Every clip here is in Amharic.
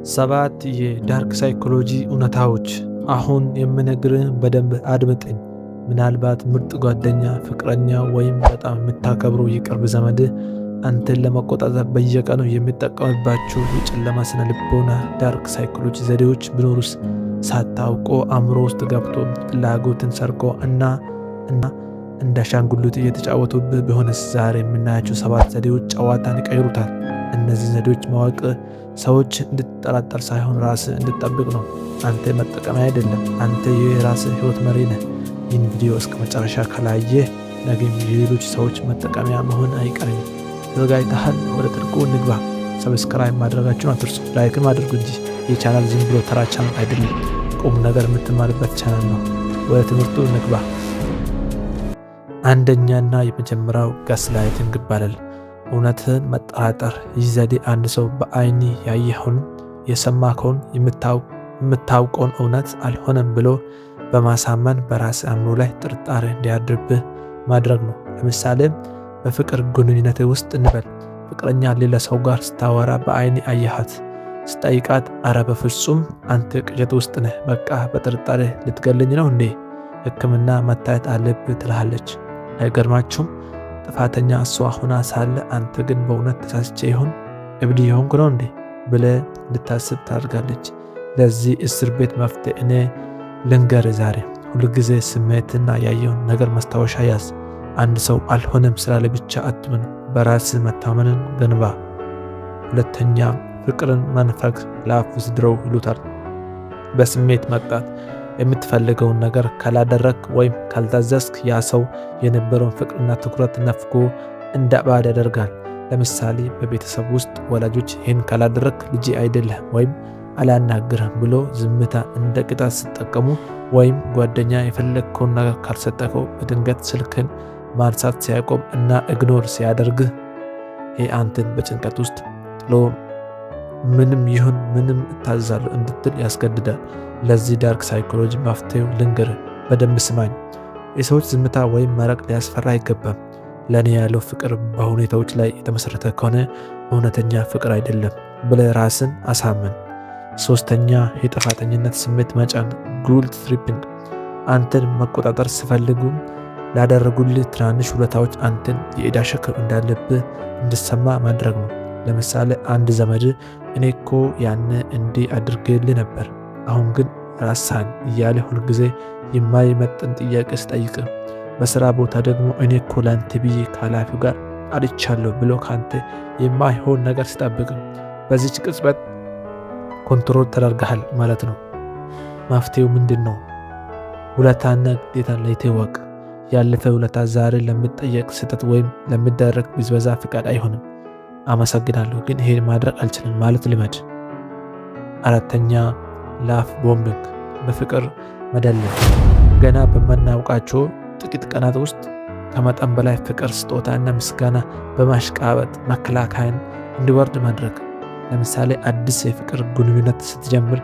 ሰባት የዳርክ ሳይኮሎጂ እውነታዎች። አሁን የምነግርህ በደንብ አድምጠኝ። ምናልባት ምርጥ ጓደኛ፣ ፍቅረኛ ወይም በጣም የምታከብረው የቅርብ ዘመድህ አንተን ለመቆጣጠር በየቀኑ የሚጠቀምባቸው የጨለማ ስነ ልቦና ዳርክ ሳይኮሎጂ ዘዴዎች ቢኖሩስ? ሳታውቆ አእምሮ ውስጥ ገብቶ ፍላጎትን ሰርቆ እና እንደ አሻንጉሊት እየተጫወቱብህ ቢሆንስ? ዛሬ የምናያቸው ሰባት ዘዴዎች ጨዋታን ይቀይሩታል። እነዚህ ዘዴዎች ማወቅ ሰዎች እንድትጠራጠር ሳይሆን ራስህ እንድትጠብቅ ነው። አንተ መጠቀሚያ አይደለም፣ አንተ የራስህ ህይወት መሪ ነህ። ይህን ቪዲዮ እስከ መጨረሻ ካላየህ ነገም የሌሎች ሰዎች መጠቀሚያ መሆን አይቀርም። ተዘጋጅተሃል? ወደ ጥልቁ እንግባ። ሰብስክራይብ ማድረጋችሁን አትርሱ። ላይክም አድርጉ እንጂ ይህ ቻናል ዝም ብሎ ተራ ቻናል አይደለም፣ ቁም ነገር የምትማርበት ቻናል ነው። ወደ ትምህርቱ እንግባ። አንደኛና የመጀመሪያው ጋስላይቲንግ ይባላል። እውነትን መጠራጠር። ይህ ዘዴ አንድ ሰው በአይኒ ያየኸውን፣ የሰማከውን፣ የምታውቀውን እውነት አልሆነም ብሎ በማሳመን በራስ አእምሮ ላይ ጥርጣሬ እንዲያድርብህ ማድረግ ነው። ለምሳሌ በፍቅር ግንኙነት ውስጥ እንበል። ፍቅረኛ ሌላ ሰው ጋር ስታወራ በአይኒ አየሃት። ስጠይቃት አረ በፍጹም አንተ ቅዠት ውስጥ ነህ፣ በቃ በጥርጣሬ ልትገለኝ ነው እንዴ? ሕክምና መታየት አለብህ ትልሃለች። አይገርማችሁም? ጥፋተኛ እሷ ሆና ሳለ አንተ ግን በእውነት ተሳስቼ ይሆን እብድ የሆንኩ ነው እንዴ ብለህ እንድታስብ ታደርጋለች። ለዚህ እስር ቤት መፍትሄ እኔ ልንገርህ ዛሬ። ሁልጊዜ ስሜትና ያየውን ነገር ማስታወሻ ያዝ። አንድ ሰው አልሆነም ስላለ ብቻ አትመን፣ በራስ መታመንን ገንባ። ሁለተኛ ፍቅርን መንፈግ ላፍ ውስድረው ይሉታል። በስሜት መቅጣት። የምትፈልገውን ነገር ካላደረክ ወይም ካልታዘዝክ ያ ሰው የነበረውን ፍቅርና ትኩረት ነፍጎ እንደ ባድ ያደርጋል። ለምሳሌ በቤተሰብ ውስጥ ወላጆች ይህን ካላደረክ ልጅ አይደለህም ወይም አላናግርህም ብሎ ዝምታ እንደ ቅጣት ሲጠቀሙ፣ ወይም ጓደኛ የፈለግከውን ነገር ካልሰጠከው በድንገት ስልክን ማንሳት ሲያቆም እና ኢግኖር ሲያደርግህ፣ ይህ አንተን በጭንቀት ውስጥ ጥሎ ምንም ይሁን ምንም እታዘዛለሁ እንድትል ያስገድዳል። ለዚህ ዳርክ ሳይኮሎጂ መፍትሄው ልንገርህ፣ በደንብ ስማኝ። የሰዎች ዝምታ ወይም መራቅ ሊያስፈራ አይገባም። ለእኔ ያለው ፍቅር በሁኔታዎች ላይ የተመሰረተ ከሆነ እውነተኛ ፍቅር አይደለም ብለህ ራስን አሳምን። ሶስተኛ የጥፋተኝነት ስሜት መጫን ጉልት ትሪፒንግ። አንተን መቆጣጠር ሲፈልጉ ላደረጉልህ ትናንሽ ውለታዎች አንተን የዕዳ ሸክም እንዳለብህ እንድሰማ ማድረግ ነው። ለምሳሌ አንድ ዘመድ እኔ እኮ ያነ እንዲህ አድርጌልህ ነበር አሁን ግን ራሳን እያለ ሁልጊዜ የማይመጥን ጥያቄ ስጠይቅ፣ በስራ ቦታ ደግሞ እኔ እኮ ላንተ ብዬ ከኃላፊው ጋር አልቻለሁ ብሎ ካንተ የማይሆን ነገር ሲጠብቅ፣ በዚች ቅጽበት ኮንትሮል ተደርገሃል ማለት ነው። መፍትሄው ምንድን ነው? ውለታና ግዴታ ለይተህ ወቅ። ያለፈ ውለታ ዛሬ ለምትጠየቅ ስህተት ወይም ለሚደረግ ብዝበዛ ፍቃድ አይሆንም። አመሰግናለሁ ግን ይሄ ማድረግ አልችልም ማለት ልመድ። አራተኛ ላፍ ቦምቢንግ፣ በፍቅር መደለል። ገና በማናውቃቸው ጥቂት ቀናት ውስጥ ከመጠን በላይ ፍቅር፣ ስጦታና ምስጋና በማሽቃበጥ መከላከያን እንዲወርድ ማድረግ። ለምሳሌ አዲስ የፍቅር ግንኙነት ስትጀምር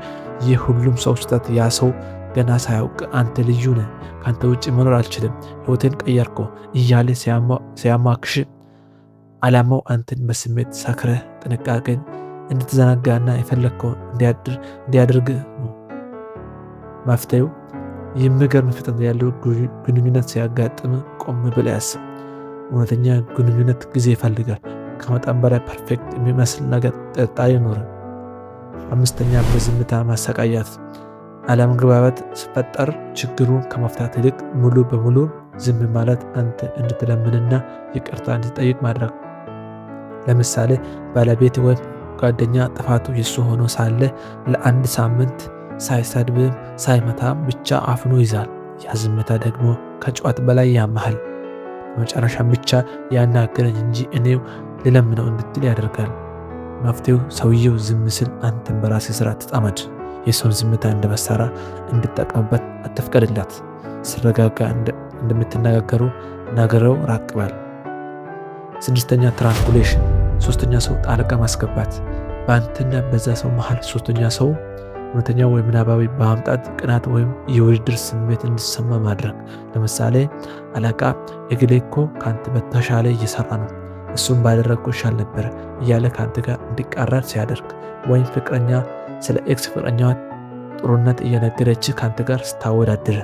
ይህ ሁሉም ሰው ስህተት፣ ያ ሰው ገና ሳያውቅ አንተ ልዩ ነህ፣ ካንተ ውጭ መኖር አልችልም፣ ህይወቴን ቀየርኮ እያለ ሲያማክሽ ዓላማው አንተን በስሜት ሰክረህ ጥንቃቄን እንድትዘናጋና የፈለግከው እንዲያደርግ ነው። መፍትሄው የሚገርም ፍጥነት ያለው ግንኙነት ሲያጋጥም ቆም ብለህ ያስብ። እውነተኛ ግንኙነት ጊዜ ይፈልጋል። ከመጠን በላይ ፐርፌክት የሚመስል ነገር ጥርጣሬ ይኖራል። አምስተኛ በዝምታ ማሰቃያት። አለመግባባት ሲፈጠር ችግሩን ከመፍታት ይልቅ ሙሉ በሙሉ ዝም ማለት፣ አንተ እንድትለምንና ይቅርታ እንድትጠይቅ ማድረግ። ለምሳሌ ባለቤት ወይም ጓደኛ ጥፋቱ የሱ ሆኖ ሳለ ለአንድ ሳምንት ሳይሰድብም ሳይመታም ብቻ አፍኖ ይዛል። ያ ዝምታ ደግሞ ከጨዋት በላይ ያመሃል። በመጨረሻም ብቻ ያናገረኝ እንጂ እኔው ልለምነው እንድትል ያደርጋል። መፍትሄው ሰውየው ዝም ስል አንተን በራስህ ስራ ተጣመድ። የሰውን ዝምታ እንደ መሳሪያ እንድጠቀምበት አትፍቀድላት። ስረጋጋ እንደምትነጋገሩ ነገረው፣ ራቅ በል። ስድስተኛ ትራንኩሌሽን፣ ሶስተኛ ሰው ጣልቃ ማስገባት። በአንተና በዛ ሰው መሃል ሶስተኛ ሰው እውነተኛ ወይም ምናባዊ በማምጣት ቅናት ወይም የውድድር ስሜት እንዲሰማ ማድረግ። ለምሳሌ አለቃ እገሌ እኮ ካንተ በተሻለ እየሰራ ነው፣ እሱም ባደረገው ይሻል ነበር እያለ ካንተ ጋር እንዲቃረር ሲያደርግ፣ ወይም ፍቅረኛ ስለ ኤክስ ፍቅረኛዋ ጥሩነት እየነገረች ካንተ ጋር ስታወዳድር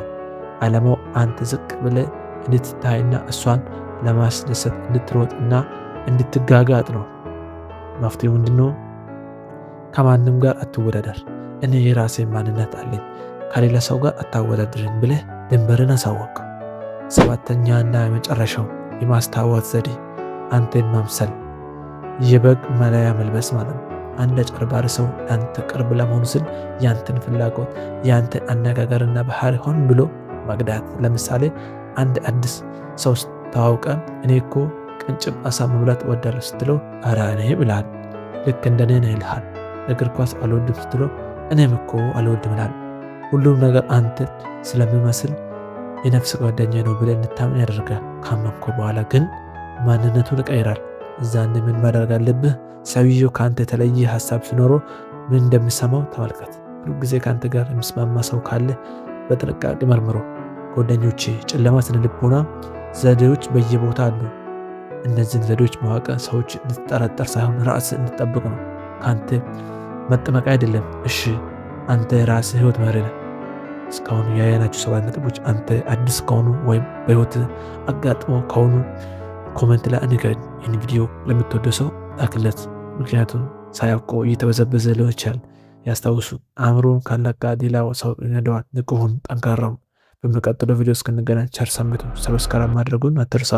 ዓላማው አንተ ዝቅ ብለህ እንድትታይና እሷን ለማስደሰት እንድትሮጥና እንድትጋጋጥ ነው። መፍትሄው ምንድነው? ከማንም ጋር አትወዳደር። እኔ የራሴ ማንነት አለኝ፣ ከሌላ ሰው ጋር አታወዳድርን ብለህ ድንበርን አሳወቅ። ሰባተኛና የመጨረሻው የማስታወት ዘዴ አንተን መምሰል፣ የበግ መለያ መልበስ ማለት ነው። አንድ አጭበርባሪ ሰው ለአንተ ቅርብ ለመሆን ስል ያንተን ፍላጎት፣ ያንተን አነጋገርና ባህሪ ሆን ብሎ መግዳት። ለምሳሌ አንድ አዲስ ሰው ተዋውቀ እኔ እኮ ቅንጭብ አሳ መብላት እወዳለሁ ስትለው ኧረ እኔ ብልሃል። ልክ እንደኔ ነው ይልሃል። እግር ኳስ አልወድም ስትለው እኔም እኮ አልወድም ይልሃል። ሁሉም ነገር አንተ ስለሚመስል የነፍስ ጓደኛ ነው ብለህ እንድታምን ያደርጋል። ካመንኮ በኋላ ግን ማንነቱን ይቀይራል። እዛን ምን ማድረግ አለብህ? ሰውየው ከአንተ የተለየ ሀሳብ ሲኖረው ምን እንደሚሰማው ተመልከት። ሁሉ ጊዜ ከአንተ ጋር የሚስማማ ሰው ካለ በጥንቃቄ መርምሮ። ጓደኞቼ፣ ጨለማ ስነ ልቦና ዘዴዎች በየቦታ አሉ። እነዚህን ዘዴዎች ማወቅ ሰዎች እንድትጠረጠር ሳይሆን ራስህ እንድትጠብቅ ነው። ከአንተ መጠመቅ አይደለም። እሺ፣ አንተ ራስህ ህይወት መሪ ነህ። እስካሁን ያየናቸው 7 ነጥቦች አንተ አዲስ ከሆኑ ወይም በህይወት አጋጥሞ ከሆኑ ኮሜንት ላይ ንገረኝ። ይህን ቪዲዮ ለምትወደው ሰው ላክለት። ምክንያቱም ሳያውቀው እየተበዘበዘ ሊሆን ይችላል። ያስታውሱ፣ አእምሮን ካላጋ ሌላው ሰው ይነዳዋል። ንቁ ሁን፣ ጠንካራ ሁን። በሚቀጥለው ቪዲዮ እስክንገናኝ ቸር ሰንብቱ። ሰብስክራይብ ማድረጉን አትርሳ።